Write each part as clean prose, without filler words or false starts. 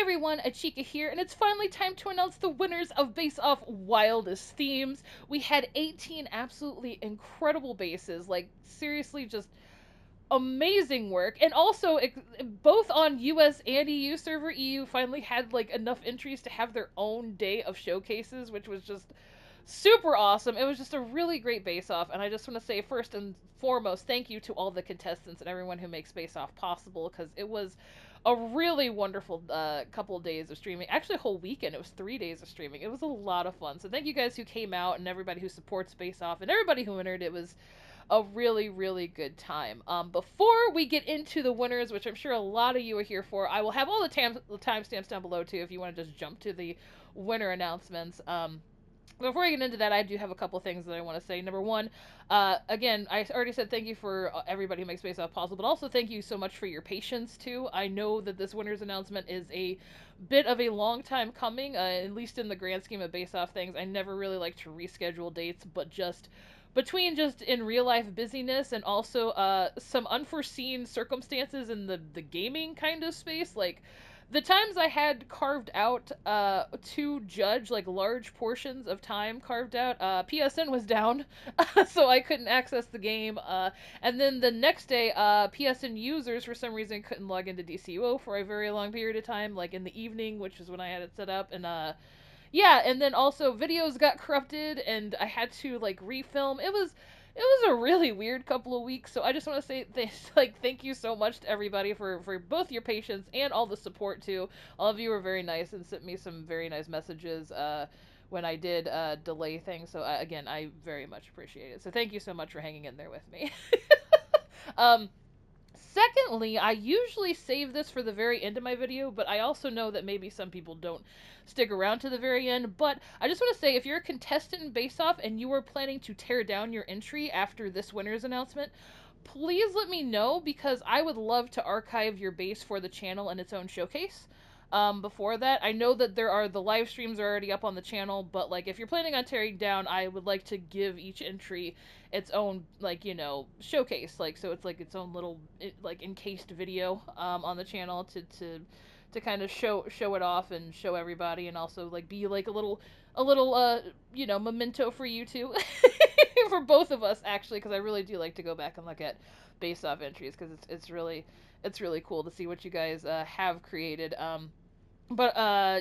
everyone, Achikah here, and it's finally time to announce the winners of Base Off Wildest Themes. We had 18 absolutely incredible bases, like seriously just amazing work, and also both on US and EU server. EU finally had like enough entries to have their own day of showcases, which was just super awesome. It was just a really great Base Off, and I just want to say first and foremost thank you to all the contestants and everyone who makes Base Off possible, because it was a really wonderful couple of days of streaming. Actually, a whole weekend. It was 3 days of streaming. It was a lot of fun. So thank you guys who came out and everybody who supports Base Off and everybody who entered. It was a really, really good time. Before we get into the winners, which I'm sure a lot of you are here for, I will have all the timestamps down below too if you want to just jump to the winner announcements. Before I get into that, I do have a couple things that I want to say. Number one, again, I already said thank you for everybody who makes Base Off possible, but also thank you so much for your patience, too. I know that this winner's announcement is a bit of a long time coming, at least in the grand scheme of Base Off things. I never really like to reschedule dates, but just between just in real life busyness and also some unforeseen circumstances in the gaming kind of space, like the times I had carved out to judge, like large portions of time carved out, PSN was down, so I couldn't access the game. And then the next day, PSN users for some reason couldn't log into DCUO for a very long period of time, like in the evening, which is when I had it set up. And yeah, and then also videos got corrupted, and I had to like refilm. It was a really weird couple of weeks, so I just want to say thank you so much to everybody for both your patience and all the support too. All of you were very nice and sent me some very nice messages when I did delay things. So again, I very much appreciate it. So thank you so much for hanging in there with me. um, Secondly, I usually save this for the very end of my video, but I also know that maybe some people don't stick around to the very end. But I just want to say, if you're a contestant in Base Off and you are planning to tear down your entry after this winner's announcement, please let me know, because I would love to archive your base for the channel in its own showcase. Before that, I know that the live streams are already up on the channel, but like if you're planning on tearing down, I would like to give each entry its own, like, showcase, like, so it's like its own little like encased video on the channel to kind of show it off and show everybody, and also like be like a little memento for you too. For both of us, actually, because I really do like to go back and look at Base Off entries, because it's really cool to see what you guys have created. But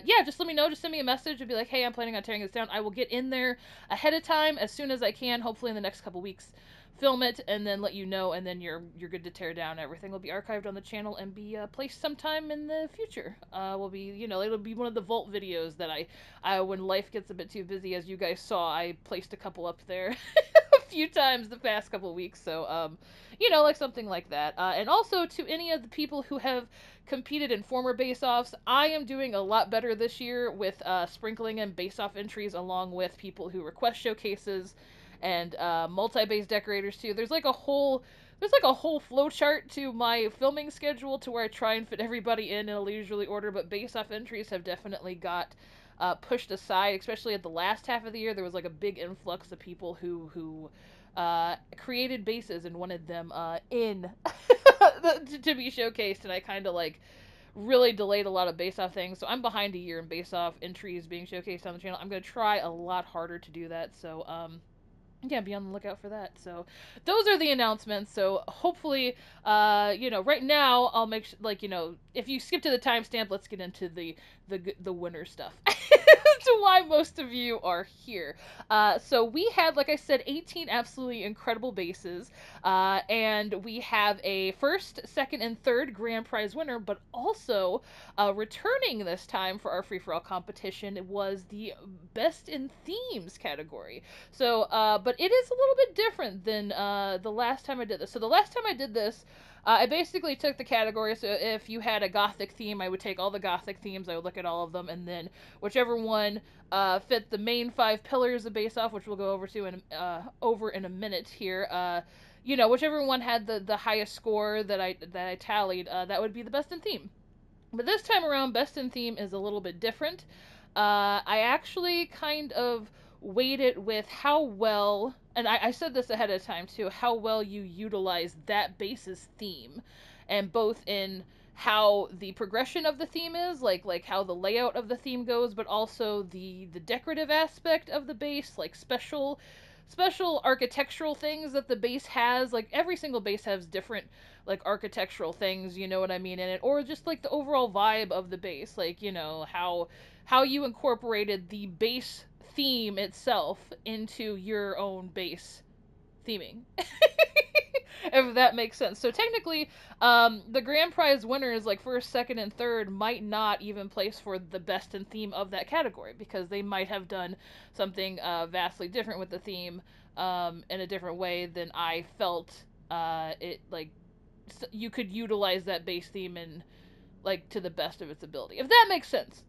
yeah, just let me know. Just send me a message and be like, hey, I'm planning on tearing this down. I will get in there ahead of time as soon as I can, hopefully in the next couple weeks. Film it and then let you know, and then you're good to tear down. Everything will be archived on the channel and be placed sometime in the future. Will be, it'll be one of the vault videos that I when life gets a bit too busy, as you guys saw, I placed a couple up there a few times the past couple weeks. So like something like that. And also to any of the people who have competed in former base-offs, I am doing a lot better this year with sprinkling in base-off entries along with people who request showcases and multi-base decorators too. There's like a whole flow chart to my filming schedule to where I try and fit everybody in a leisurely order, but base-off entries have definitely got pushed aside, especially at the last half of the year. There was like a big influx of people who created bases and wanted them in to be showcased, and I kind of like really delayed a lot of base off things, so I'm behind a year in base off entries being showcased on the channel. I'm going to try a lot harder to do that, so yeah, be on the lookout for that. So those are the announcements. So hopefully, right now I'll make if you skip to the timestamp, let's get into the winner stuff. To why most of you are here. So we had, like I said, 18 absolutely incredible bases, and we have a first, second, and third grand prize winner, but also returning this time for our free-for-all competition was the best in themes category. So, but it is a little bit different than the last time I did this. So the last time I did this, I basically took the category, so if you had a Gothic theme, I would take all the Gothic themes, I would look at all of them, and then whichever one fit the main 5 pillars of Base Off, which we'll go over in a minute here, whichever one had the highest score that I tallied, that would be the best in theme. But this time around, best in theme is a little bit different. I actually kind of weighted with how well, and I said this ahead of time too, how well you utilize that base's theme, and both in how the progression of the theme is, like how the layout of the theme goes, but also the decorative aspect of the base, like special architectural things that the base has. Like every single base has different like architectural things, you know what I mean, in it, or just like the overall vibe of the base, like, you know, how you incorporated the base theme itself into your own base theming. If that makes sense. So technically, the grand prize winners, like first, second, and third, might not even place for the best in theme of that category because they might have done something vastly different with the theme in a different way than I felt it like you could utilize that base theme in like to the best of its ability. If that makes sense.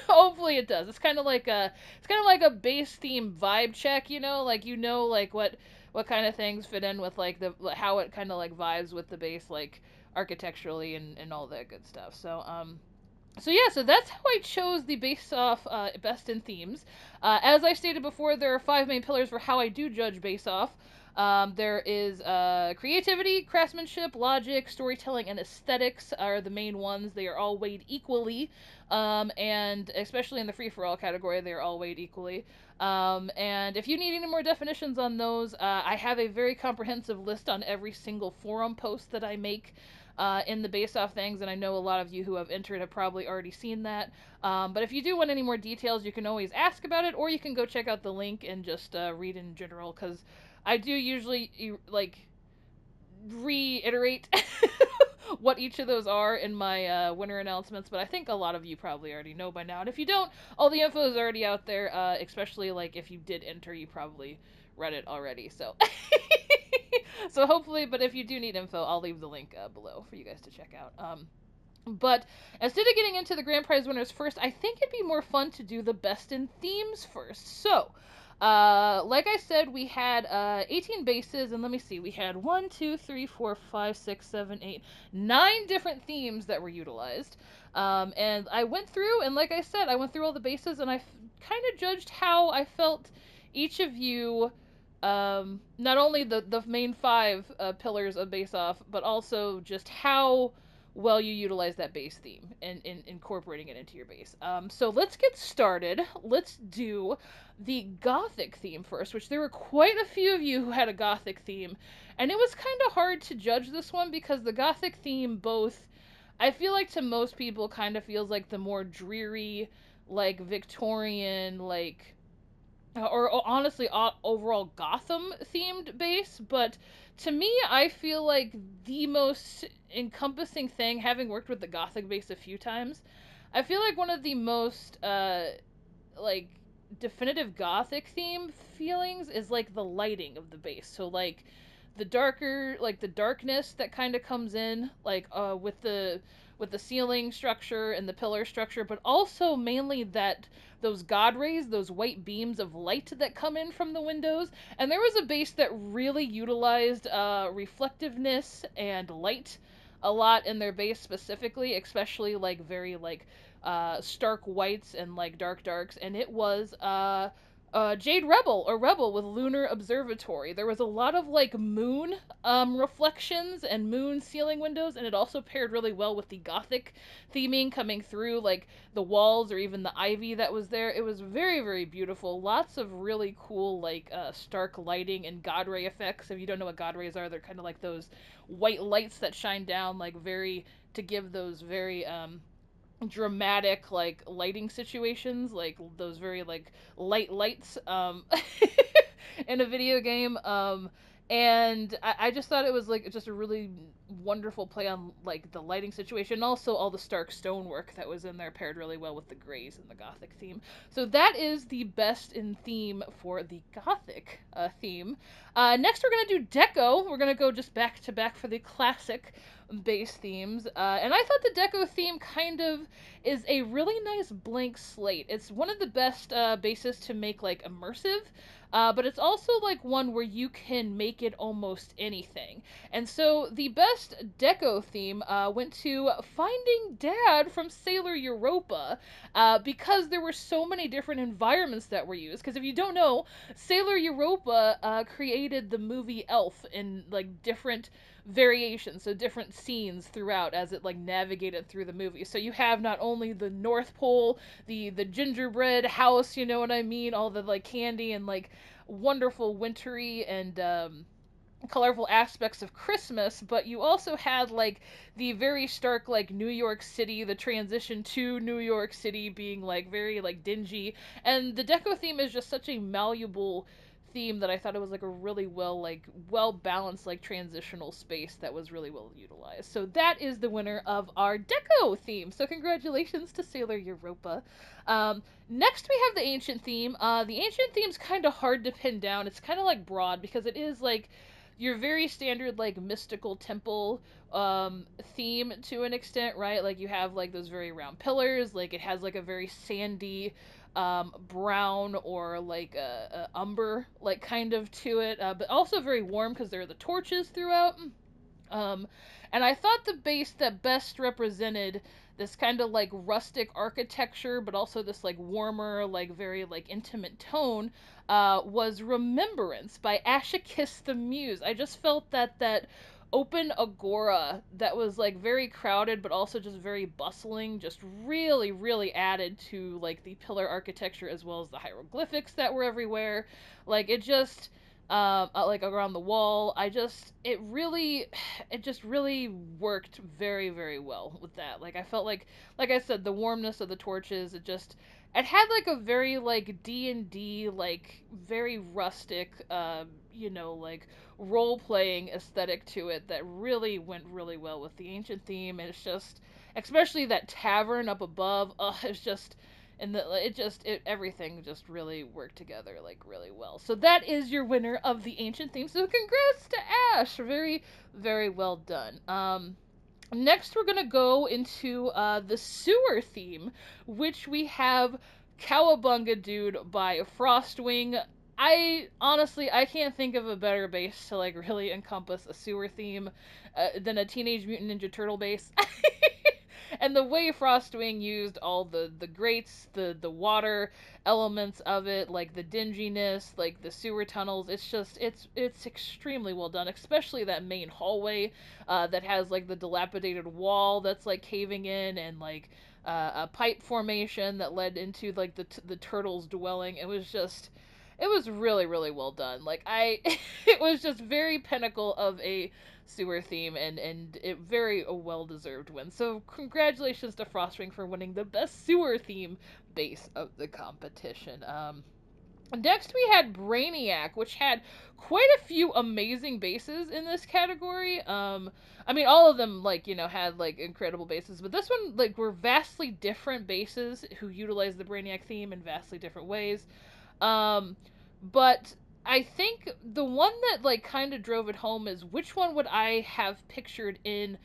Hopefully it does. It's kind of like a base theme vibe check, you know, like you know like what kind of things fit in with like the how it kind of like vibes with the base like architecturally and all that good stuff. So yeah, so that's how I chose the base off best in themes. As I stated before, there are 5 main pillars for how I do judge base off. There is creativity, craftsmanship, logic, storytelling, and aesthetics are the main ones. They are all weighed equally, and especially in the free for all category, they are all weighed equally. And if you need any more definitions on those, I have a very comprehensive list on every single forum post that I make in the base off things, and I know a lot of you who have entered have probably already seen that. But if you do want any more details, you can always ask about it, or you can go check out the link and just read in general, because I do usually like reiterate what each of those are in my winner announcements, but I think a lot of you probably already know by now. And if you don't, all the info is already out there, especially like if you did enter, you probably read it already. So so hopefully, but if you do need info, I'll leave the link below for you guys to check out. But instead of getting into the grand prize winners first, I think it'd be more fun to do the best in themes first. So, like I said, we had 18 bases, and let me see, we had 1, 2, 3, 4, 5, 6, 7, 8, 9 different themes that were utilized. And I went through, and like I said, I went through all the bases, and I kind of judged how I felt each of you not only the main 5 pillars of base off, but also just how well you utilize that base theme and in incorporating it into your base. So let's get started. Let's do the Gothic theme first, which there were quite a few of you who had a Gothic theme, and it was kind of hard to judge this one because the Gothic theme both, I feel like to most people kind of feels like the more dreary, like Victorian, like or honestly overall Gotham themed base, but to me I feel like the most encompassing thing, having worked with the Gothic base a few times, I feel like one of the most like definitive Gothic theme feelings is like the lighting of the base. So like the darker, like the darkness that kind of comes in like with the ceiling structure and the pillar structure, but also mainly that those god rays, those white beams of light that come in from the windows. And there was a base that really utilized reflectiveness and light a lot in their base specifically, especially like very like stark whites and like dark darks, and it was Jade Rebel, or Rebel with Lunar Observatory. There was a lot of like moon reflections and moon ceiling windows, and it also paired really well with the Gothic theming coming through, like the walls or even the ivy that was there. It was very, very beautiful. Lots of really cool like stark lighting and god ray effects. If you don't know what god rays are, they're kind of like those white lights that shine down, like very to give those very dramatic like lighting situations, like those very like light lights in a video game. And I just thought it was like just a really wonderful play on like the lighting situation, and also all the stark stonework that was in there paired really well with the grays and the Gothic theme. So that is the best in theme for the Gothic theme. Next we're gonna do Deco. We're gonna go just back to back for the classic base themes. And I thought the Deco theme kind of is a really nice blank slate. It's one of the best bases to make like immersive, but it's also like one where you can make it almost anything. And so the best Deco theme went to Finding Dad from Sailor Europa, because there were so many different environments that were used. Because if you don't know, Sailor Europa created the movie Elf in like different variations, so different scenes throughout as it like navigated through the movie. So you have not only the North Pole, the gingerbread house, you know what I mean, all the like candy and like wonderful wintry and colorful aspects of Christmas, but you also had like the very stark like New York City, the transition to New York City being like very like dingy, and the Deco theme is just such a malleable theme that I thought it was like a really well balanced like transitional space that was really well utilized. So that is the winner of our Deco theme. So congratulations to Sailor Europa. Next we have the ancient theme. The ancient theme's kind of hard to pin down. It's kind of like broad because it is like your very standard like mystical temple theme to an extent, right? Like you have like those very round pillars, like it has like a very sandy brown or like a umber like kind of to it, but also very warm because there are the torches throughout. um, and I thought the base that best represented this kind of like rustic architecture, but also this like warmer, like very like intimate tone, was Remembrance by Achikah the Muse. I just felt that that open agora that was like very crowded but also just very bustling just really added to like the pillar architecture as well as the hieroglyphics that were everywhere. Like it just like around the wall. It just really worked very well with that. Like I felt like I said, the warmness of the torches, it had like a very like D&D like very rustic like role playing aesthetic to it that really went really well with the ancient theme. And it's just especially that tavern up above. It's just and everything just really worked together like really well. So that is your winner of the ancient theme. So congrats to Ash. Very well done. Next we're gonna go into the sewer theme, which we have Cowabunga Dude by Frostwing. I can't think of a better base to like really encompass a sewer theme than a Teenage Mutant Ninja Turtle base. And the way Frostwing used all the grates, the water elements of it, like the dinginess, like the sewer tunnels, it's extremely well done. Especially that main hallway that has like the dilapidated wall that's like caving in and like a pipe formation that led into like the turtles dwelling. It was really well done. Like I it was just very pinnacle of a sewer theme and it very a well deserved win. So congratulations to Frostwing for winning the best sewer theme base of the competition. Next we had Brainiac, which had quite a few amazing bases in this category. I mean all of them like, had like incredible bases, but this one like were vastly different bases who utilized the Brainiac theme in vastly different ways. Um, but I think the one that like kind of drove it home is which one would I have pictured in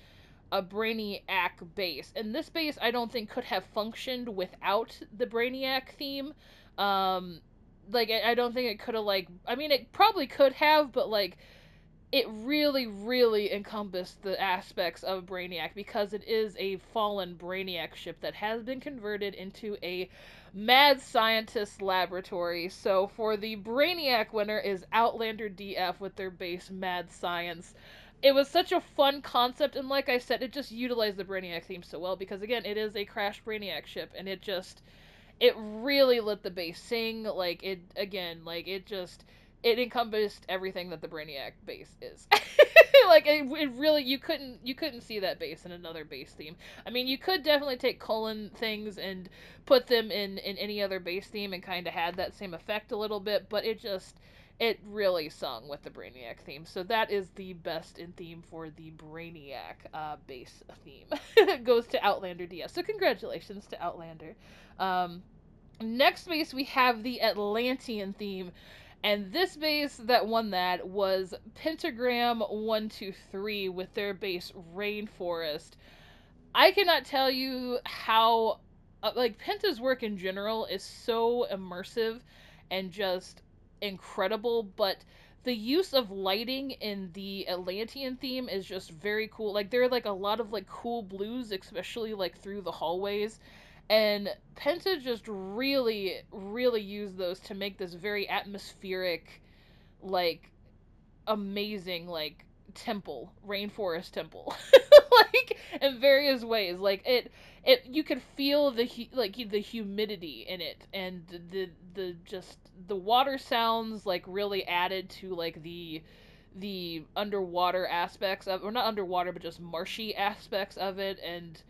a Brainiac base? And this base I don't think could have functioned without the Brainiac theme. Um, like I don't think it could have like I mean it probably could have, but like it really encompassed the aspects of Brainiac because it is a fallen Brainiac ship that has been converted into a mad scientist laboratory. So for the Brainiac winner is Outlander DF with their base Mad Science. It was such a fun concept, and like I said, it just utilized the Brainiac theme so well because again, it is a crashed Brainiac ship, and it really let the base sing. Like it again, like it encompassed everything that the Brainiac base is. Like it really you couldn't see that base in another base theme. I mean, you could definitely take colon things and put them in any other base theme and kind of had that same effect a little bit, but it really sung with the Brainiac theme. So that is the best in theme for the Brainiac base theme. It goes to Outlander DS. So congratulations to Outlander. Um, Next base we have the Atlantean theme, and this base that won that was Pentagram 123 with their base Rainforest. I cannot tell you how like Penta's work in general is so immersive and just incredible, but the use of lighting in the Atlantean theme is just very cool. Like there are like a lot of like cool blues, especially like through the hallways. And Penta just really used those to make this very atmospheric, like amazing like temple, rainforest temple, like in various ways. Like you could feel the humidity in it, and the just the water sounds like really added to like the underwater aspects of, or not underwater, but just marshy aspects of it. And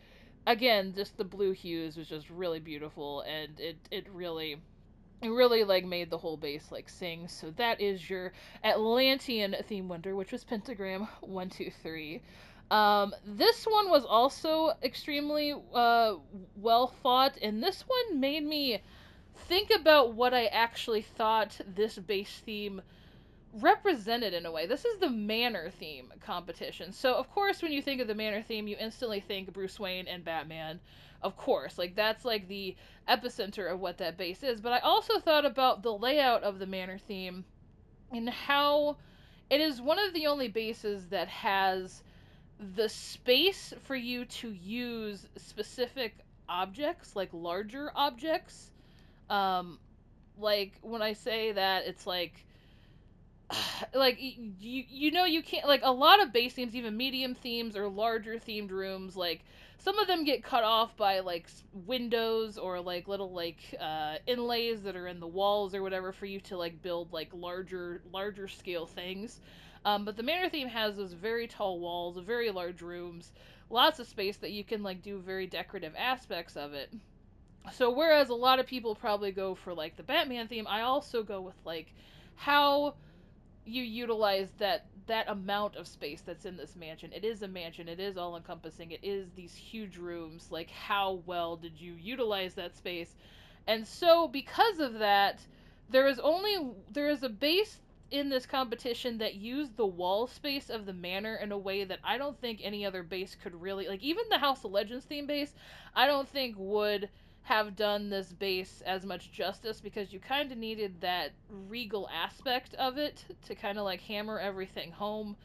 again, just the blue hues was just really beautiful, and it really like made the whole base like sing. So that is your Atlantean theme winter, which was pentagram 123. This one was also extremely well fought, and this one made me think about what I actually thought this base theme represented in a way. This is the Manor theme competition. So, of course, when you think of the Manor theme, you instantly think Bruce Wayne and Batman. Of course, like that's like the epicenter of what that base is. But I also thought about the layout of the Manor theme and how it is one of the only bases that has the space for you to use specific objects, like larger objects. Um, like when I say that, it's like you can't, like a lot of base themes, even medium themes or larger themed rooms, like some of them get cut off by like windows or like little like inlays that are in the walls or whatever for you to like build like larger scale things. But the Manor theme has those very tall walls, very large rooms, lots of space that you can like do very decorative aspects of it. So whereas a lot of people probably go for like the Batman theme, I also go with like how you utilize that amount of space that's in this mansion. It is a mansion. It is all encompassing. It is these huge rooms. Like how well did you utilize that space? And so because of that, there is a base in this competition that used the wall space of the manor in a way that I don't think any other base could really, like even the House of Legends theme base, I don't think would have done this base as much justice, because you kind of needed that regal aspect of it to kind of like hammer everything home,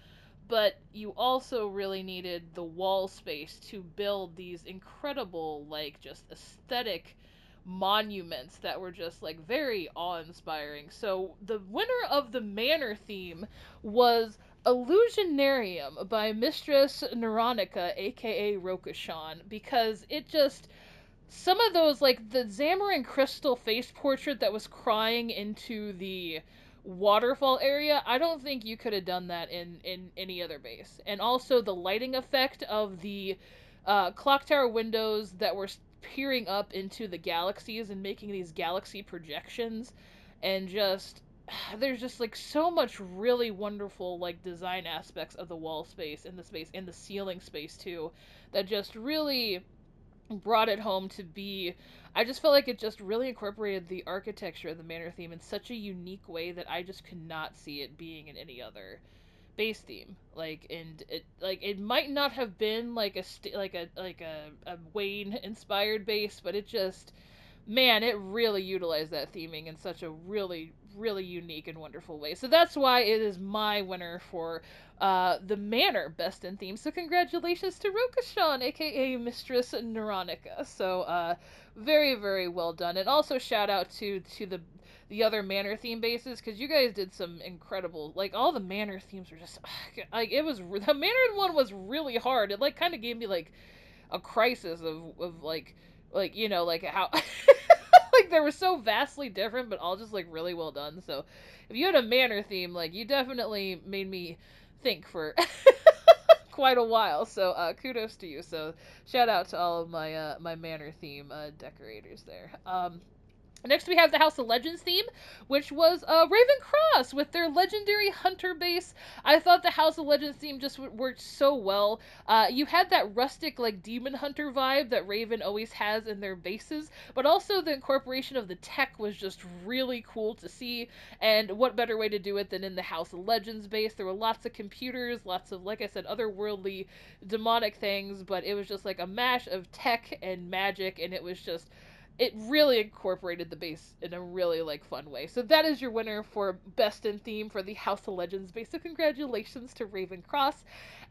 but you also really needed the wall space to build these incredible like just aesthetic monuments that were just like very awe-inspiring. So the winner of the Manor theme was Illusionarium by Mistress Neuronica, aka Rokashan, because it just, some of those, like the Zamarin crystal face portrait that was crying into the waterfall area, I don't think you could have done that in any other base. And also the lighting effect of the clock tower windows that were peering up into the galaxies and making these galaxy projections, and just there's just like so much really wonderful like design aspects of the wall space and the space and the ceiling space too, that just really brought it home to be. I just felt like it just really incorporated the architecture of the Manor theme in such a unique way that I just could not see it being in any other base theme. Like, and it might not have been like a Wayne inspired base, but it just, man, it really utilized that theming in such a really unique and wonderful way. So that's why it is my winner for the Manor Best in Theme. So congratulations to Rokashan, aka Mistress Neuronica. So very well done. And also shout out to the other Manor theme bases, because you guys did some incredible, like all the Manor themes were just like, it was, the Manor one was really hard. It like kind of gave me like a crisis of like you know like how like they were so vastly different but all just like really well done. So if you had a Manor theme, like you definitely made me think for quite a while. So kudos to you. So shout out to all of my Manor theme decorators there. Next, we have the House of Legends theme, which was Raven Cross with their legendary hunter base. I thought the House of Legends theme just worked so well. You had that rustic, like, demon hunter vibe that Raven always has in their bases, but also the incorporation of the tech was just really cool to see. And what better way to do it than in the House of Legends base? There were lots of computers, lots of, like I said, otherworldly, demonic things, but it was just like a mash of tech and magic, and it was just, it really incorporated the base in a really like fun way. So that is your winner for Best in Theme for the House of Legends base. So congratulations to Raven Cross.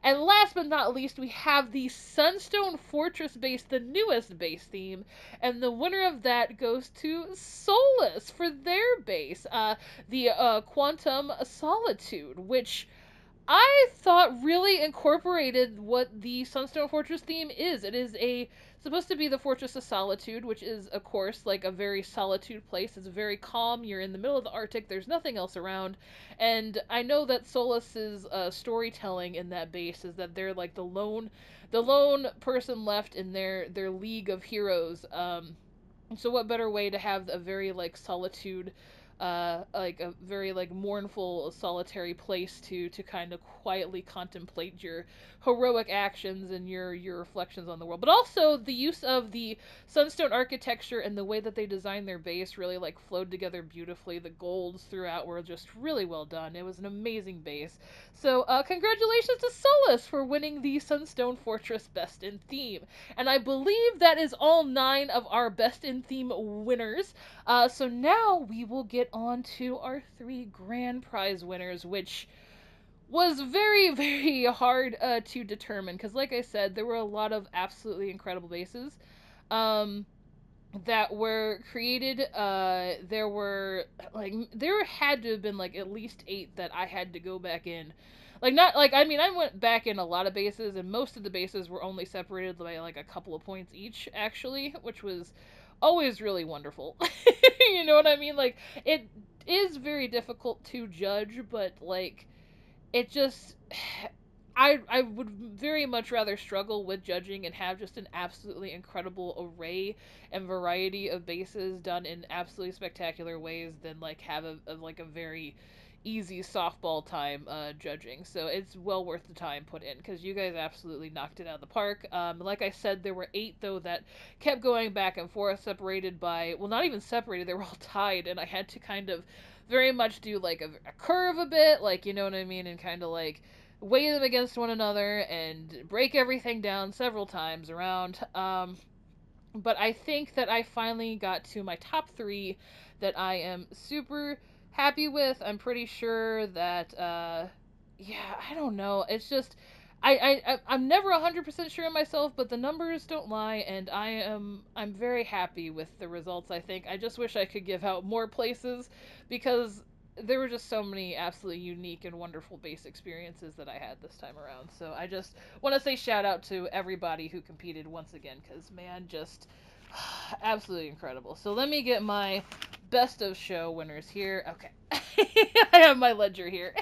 And last but not least, we have the Sunstone Fortress base, the newest base theme, and the winner of that goes to Solus for their base, the Quantum Solitude, which I thought really incorporated what the Sunstone Fortress theme is. It is a supposed to be the Fortress of Solitude, which is of course like a very solitude place. It's very calm. You're in the middle of the Arctic. There's nothing else around, and I know that Solas's storytelling in that base is that they're like the lone person left in their league of heroes. So what better way to have a very like solitude, like a very like mournful solitary place to kind of quietly contemplate your heroic actions and your reflections on the world. But also the use of the Sunstone architecture and the way that they designed their base really like flowed together beautifully. The golds throughout were just really well done. It was an amazing base. So congratulations to Solus for winning the Sunstone Fortress Best in Theme. And I believe that is all 9 of our Best in Theme winners. So now we will get on to our 3 grand prize winners, which was very, very hard to determine because, like I said, there were a lot of absolutely incredible bases. Um, that were created. There were like there had to have been like at least 8 that I had to go back in. Like not like I mean I went back in a lot of bases and most of the bases were only separated by like a couple of points each actually, which was always really wonderful. You know what I mean? Like it is very difficult to judge, but like it just I would very much rather struggle with judging and have just an absolutely incredible array and variety of bases done in absolutely spectacular ways than like have like a very easy softball time judging. So it's well worth the time put in because you guys absolutely knocked it out of the park. Like I said, there were 8 though that kept going back and forth, separated by well, not even separated, they were all tied, and I had to kind of very much do like a curve a bit, like you know what I mean, and kind of like weigh them against one another and break everything down several times around. But I think that I finally got to my top 3 that I am super happy with. I'm pretty sure that, yeah, I don't know. It's just, I'm never 100% sure of myself, but the numbers don't lie, and I'm very happy with the results, I think. I just wish I could give out more places because there were just so many absolutely unique and wonderful base experiences that I had this time around. So I just want to say shout out to everybody who competed once again because man, just absolutely incredible. So let me get my best of show winners here. Okay, I have my ledger here.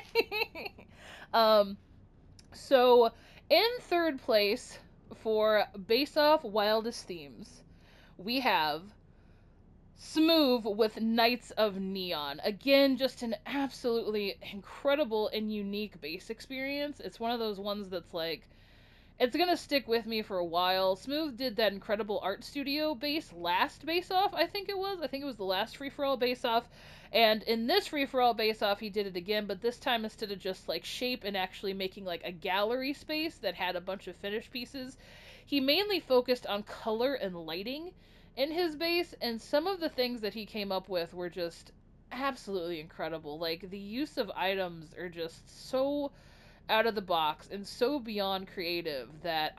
um, so in third place for Base Off Wildest Themes, we have Smooth with Knights of Neon. Again, just an absolutely incredible and unique base experience. It's one of those ones that's like, it's gonna stick with me for a while. Smooth did that incredible art studio base last base off, I think it was. I think it was the last free for all base off. And in this free for all base off, he did it again, but this time instead of just like shape and actually making like a gallery space that had a bunch of finished pieces, he mainly focused on color and lighting in his base, and some of the things that he came up with were just absolutely incredible. Like the use of items are just so out of the box and so beyond creative that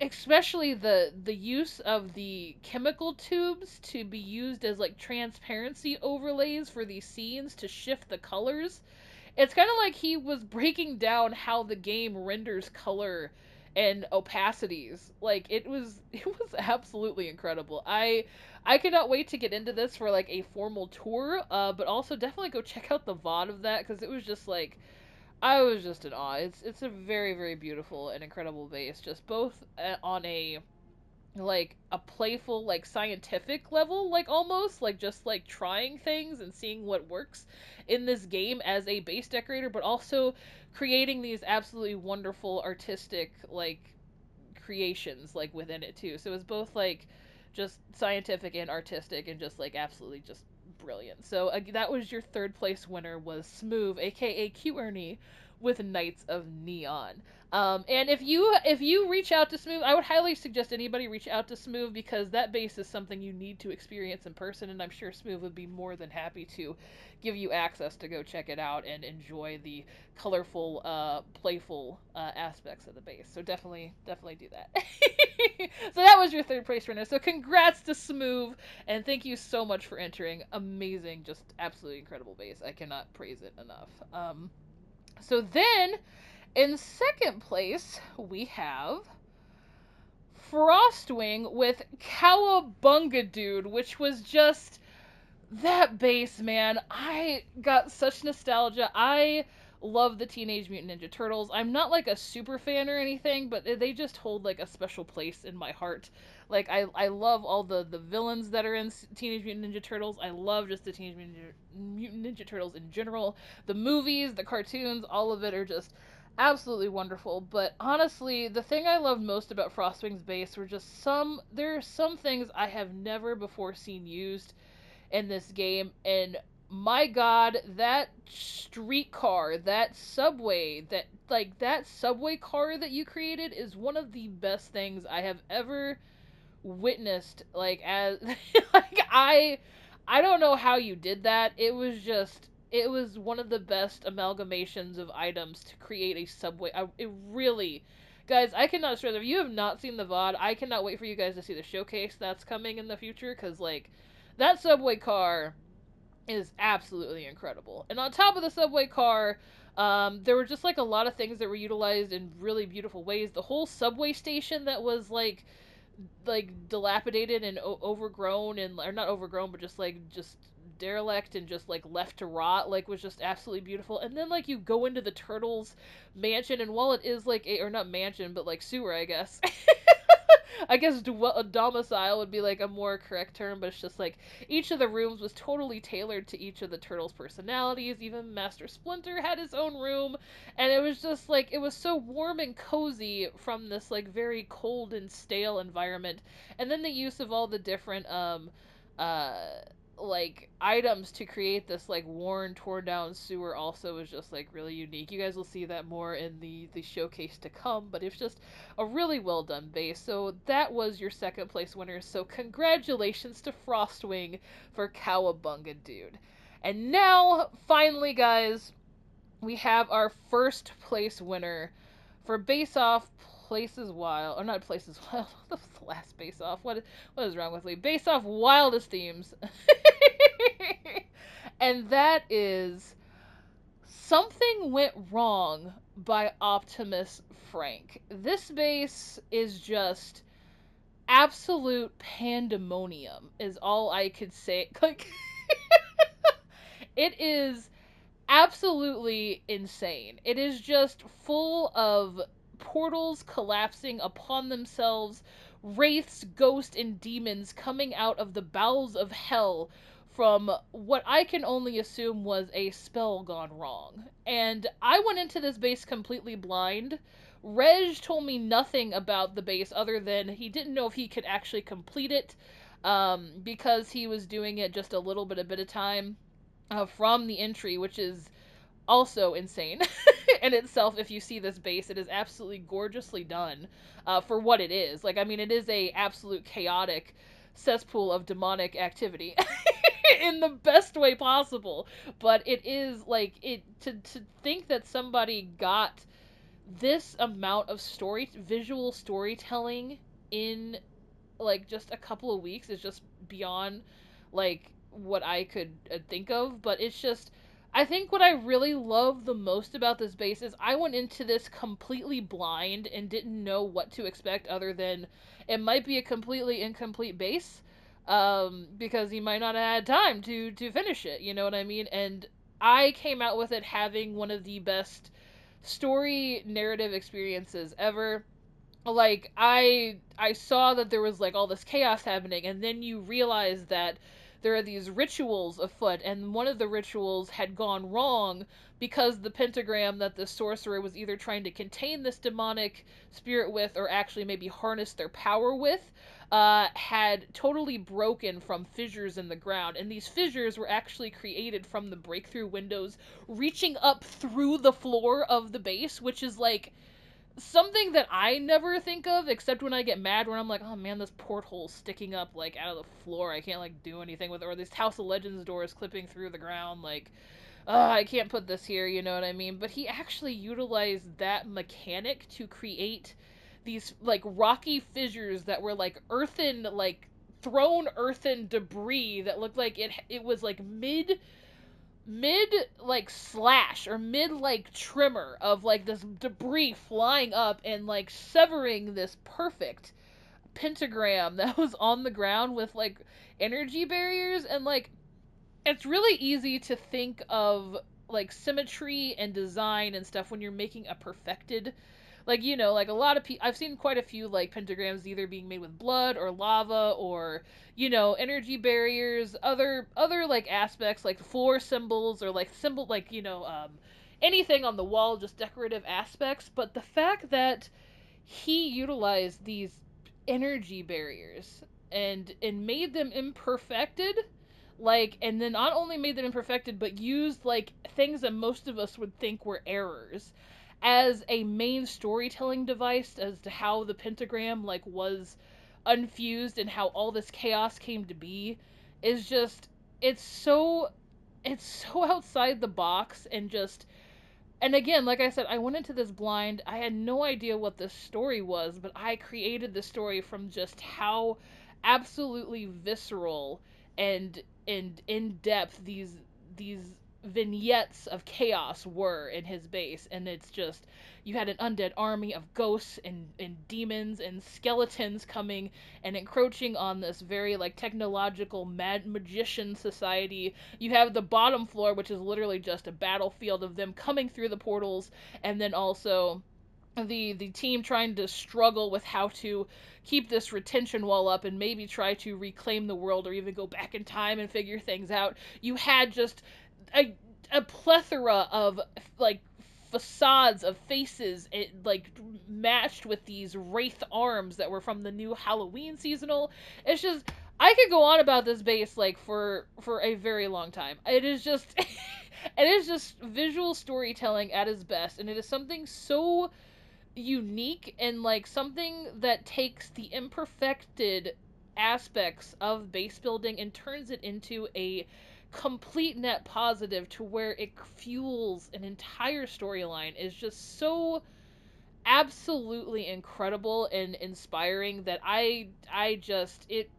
especially the use of the chemical tubes to be used as like transparency overlays for these scenes to shift the colors. It's kind of like he was breaking down how the game renders color and opacities. Like it was absolutely incredible. I cannot wait to get into this for like a formal tour, but also definitely go check out the VOD of that because it was just like I was just in awe. It's a very very beautiful and incredible base, just both on a like a playful like scientific level, like almost like just like trying things and seeing what works in this game as a base decorator, but also creating these absolutely wonderful artistic like creations like within it too. So it's both like just scientific and artistic and just like absolutely just brilliant. So that was your third place winner was Smooth, aka Q Ernie, with Knights of Neon. And if you reach out to Smooth, I would highly suggest anybody reach out to Smooth because that base is something you need to experience in person, and I'm sure Smooth would be more than happy to give you access to go check it out and enjoy the colorful, playful aspects of the base. So definitely do that. So that was your third place winner. So congrats to Smooth, and thank you so much for entering. Amazing, just absolutely incredible base. I cannot praise it enough. So then, in second place, we have Frostwing with Cowabunga Dude, which was just that base, man. I got such nostalgia. I love the Teenage Mutant Ninja Turtles. I'm not like a super fan or anything, but they just hold like a special place in my heart. Like I love all the villains that are in Teenage Mutant Ninja Turtles. I love just the Mutant Ninja Turtles in general. The movies, the cartoons, all of it are just absolutely wonderful. But honestly, the thing I loved most about Frostwing's base were just there are some things I have never before seen used in this game, and my god, that streetcar, that subway car that you created is one of the best things I have ever witnessed. Like, as like I don't know how you did that. It was one of the best amalgamations of items to create a subway. It really, guys, I cannot stress, if you have not seen the VOD, I cannot wait for you guys to see the showcase that's coming in the future, because like that subway car is absolutely incredible. And on top of the subway car, there were just like a lot of things that were utilized in really beautiful ways. The whole subway station that was like dilapidated and overgrown, and or not overgrown, but just derelict and just like left to rot, like, was just absolutely beautiful. And then like you go into the turtles mansion, and while it is like or not mansion, but like sewer, I guess. I guess a domicile would be like a more correct term, but it's just like each of the rooms was totally tailored to each of the turtles' personalities. Even Master Splinter had his own room, and it was just like, it was so warm and cozy from this like very cold and stale environment. And then the use of all the different uh like items to create this like worn, torn down sewer also is just like really unique. You guys will see that more in the showcase to come, but it's just a really well done base. So that was your second place winner. So congratulations to Frostwing for Cowabunga Dude. And now, finally, guys, we have our first place winner for Base Off Places Wild, or not Places Wild. The last Base Off. What is wrong with me? Base Off Wildest Themes. And that is Something Went Wrong by Optimus Frank. This base is just absolute pandemonium, is all I could say. Like, it is absolutely insane. It is just full of portals collapsing upon themselves, wraiths, ghosts, and demons coming out of the bowels of hell from what I can only assume was a spell gone wrong. And I went into this base completely blind. Reg told me nothing about the base other than he didn't know if he could actually complete it, because he was doing it just a little bit at a time, from the entry, which is also insane in itself. If you see this base, it is absolutely gorgeously done, for what it is. Like, I mean, it is a absolute chaotic cesspool of demonic activity in the best way possible. But it is like, to think that somebody got this amount of visual storytelling in like just a couple of weeks is just beyond like what I could think of. But it's just, I think what I really love the most about this base is I went into this completely blind and didn't know what to expect, other than it might be a completely incomplete base, because he might not have had time to finish it, you know what I mean? And I came out with it having one of the best story narrative experiences ever. Like, I saw that there was like all this chaos happening, and then you realize that there are these rituals afoot, and one of the rituals had gone wrong because the pentagram that the sorcerer was either trying to contain this demonic spirit with, or actually maybe harness their power with, had totally broken from fissures in the ground. And these fissures were actually created from the breakthrough windows reaching up through the floor of the base, which is like something that I never think of, except when I get mad, when I'm like, oh man, this porthole's sticking up like out of the floor, I can't like do anything with it, or these House of Legends doors clipping through the ground, like, I can't put this here, you know what I mean? But he actually utilized that mechanic to create these like rocky fissures that were like earthen, like thrown earthen debris that looked like it was like mid mid like slash or mid like trimmer of like this debris flying up and like severing this perfect pentagram that was on the ground with like energy barriers. And like it's really easy to think of like symmetry and design and stuff when you're making a perfected, like, you know, like a lot of people, I've seen quite a few like pentagrams either being made with blood or lava or, you know, energy barriers, other like aspects like floor symbols or like symbol, like, you know, anything on the wall, just decorative aspects. But the fact that he utilized these energy barriers and made them imperfected, like, and then not only made them imperfected but used like things that most of us would think were errors as a main storytelling device as to how the pentagram like was unfused and how all this chaos came to be, is just, it's so, it's so outside the box. And just, and again, like I said, I went into this blind. I had no idea what this story was, but I created the story from just how absolutely visceral and in depth these vignettes of chaos were in his base. And it's just, you had an undead army of ghosts and demons and skeletons coming and encroaching on this very like technological mad magician society. You have the bottom floor, which is literally just a battlefield of them coming through the portals, and then also the team trying to struggle with how to keep this retention wall up and maybe try to reclaim the world or even go back in time and figure things out. You had just a a plethora of like facades of faces, like matched with these wraith arms that were from the new Halloween seasonal. It's just, I could go on about this base like for a very long time. It is just it is just visual storytelling at its best, and it is something so unique and like something that takes the imperfected aspects of base building and turns it into a complete net positive to where it fuels an entire storyline, is just so absolutely incredible and inspiring that I just, it's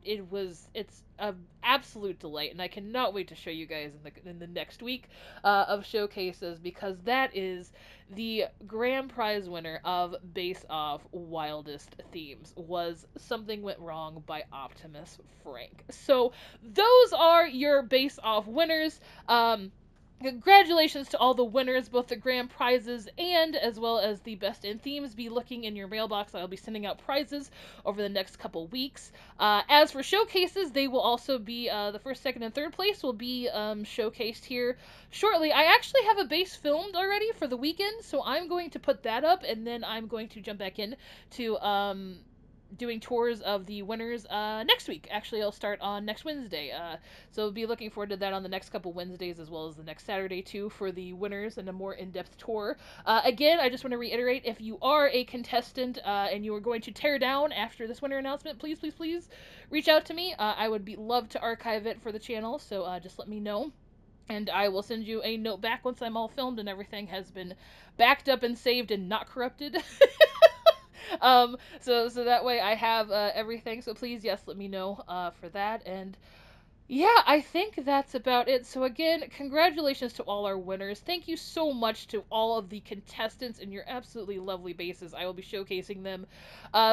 a absolute delight. And I cannot wait to show you guys in the next week of showcases, because that is the grand prize winner of Base Off Wildest Themes, was Something Went Wrong by Optimus Frank. So those are your Base Off winners. Congratulations to all the winners, both the grand prizes and as well as the best in themes. Be looking in your mailbox. I'll be sending out prizes over the next couple weeks. As for showcases, they will also be the first, second, and third place will be showcased here shortly. I actually have a base filmed already for the weekend, so I'm going to put that up, and then I'm going to jump back in to doing tours of the winners next week. Actually, I'll start on next Wednesday. So be looking forward to that on the next couple Wednesdays, as well as the next Saturday too, for the winners and a more in-depth tour. Again, I just want to reiterate, if you are a contestant and you are going to tear down after this winner announcement, please, please, please reach out to me. I would love to archive it for the channel, so just let me know. And I will send you a note back once I'm all filmed and everything has been backed up and saved and not corrupted. So that way I have everything. So please, yes, let me know for that. And yeah, I think that's about it. So again, congratulations to all our winners. Thank you so much to all of the contestants and your absolutely lovely bases. I will be showcasing them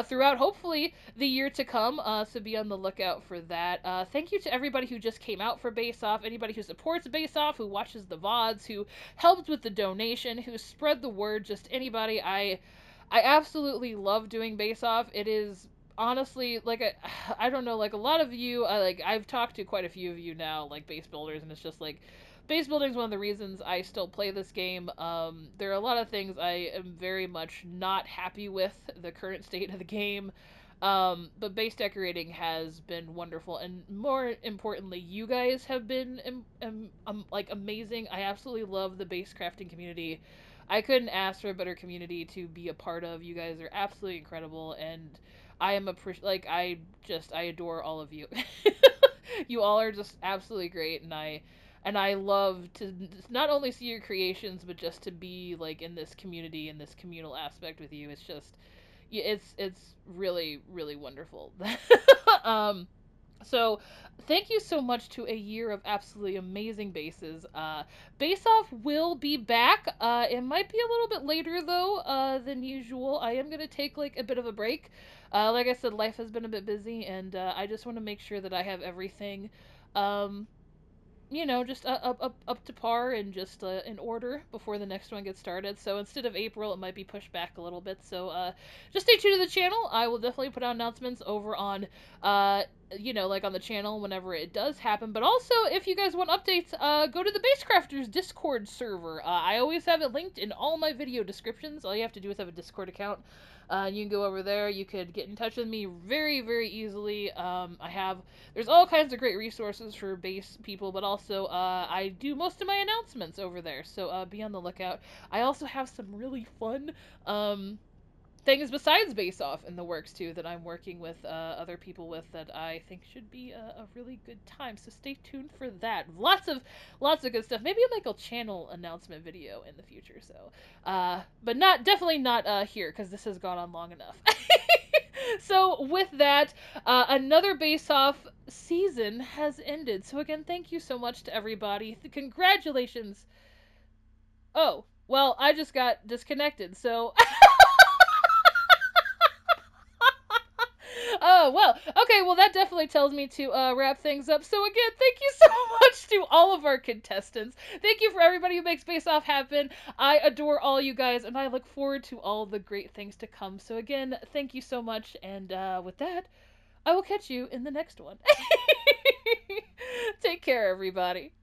throughout, hopefully, the year to come. So be on the lookout for that. Thank you to everybody who just came out for Base Off, anybody who supports Base Off, who watches the VODs, who helped with the donation, who spread the word, just anybody. I absolutely love doing Base Off. It is honestly like I don't know, like a lot of you, like I've talked to quite a few of you now, like base builders, and it's just like base building is one of the reasons I still play this game. There are a lot of things I am very much not happy with the current state of the game. But base decorating has been wonderful, and more importantly, you guys have been like amazing. I absolutely love the base crafting community. I couldn't ask for a better community to be a part of. You guys are absolutely incredible, and I am like I adore all of you. You all are just absolutely great, and I love to not only see your creations, but just to be like in this community and this communal aspect with you. It's just, yeah, it's really really wonderful. um So, thank you so much to a year of absolutely amazing bases. Base Off will be back. It might be a little bit later though than usual. I am gonna take like a bit of a break. Like I said, life has been a bit busy, and I just want to make sure that I have everything, um, just up to par and just in order before the next one gets started. So instead of April, it might be pushed back a little bit. So just stay tuned to the channel. I will definitely put out announcements over on, like on the channel whenever it does happen. But also, if you guys want updates, go to the Basecrafters Discord server. I always have it linked in all my video descriptions. All you have to do is have a Discord account. You can go over there. You could get in touch with me very, very easily. There's all kinds of great resources for base people, but also I do most of my announcements over there, so be on the lookout. I also have some really fun um, things besides Base Off in the works too that I'm working with other people with that I think should be a really good time. So stay tuned for that. Lots of good stuff. Maybe like a channel announcement video in the future. So, but not definitely not here because this has gone on long enough. So with that, another Base Off season has ended. So again, thank you so much to everybody. Congratulations. Oh, well, I just got disconnected. So oh, well, okay, well, that definitely tells me to wrap things up. So, again, thank you so much to all of our contestants. Thank you for everybody who makes Face Off happen. I adore all you guys, and I look forward to all the great things to come. So, again, thank you so much, and with that, I will catch you in the next one. Take care, everybody.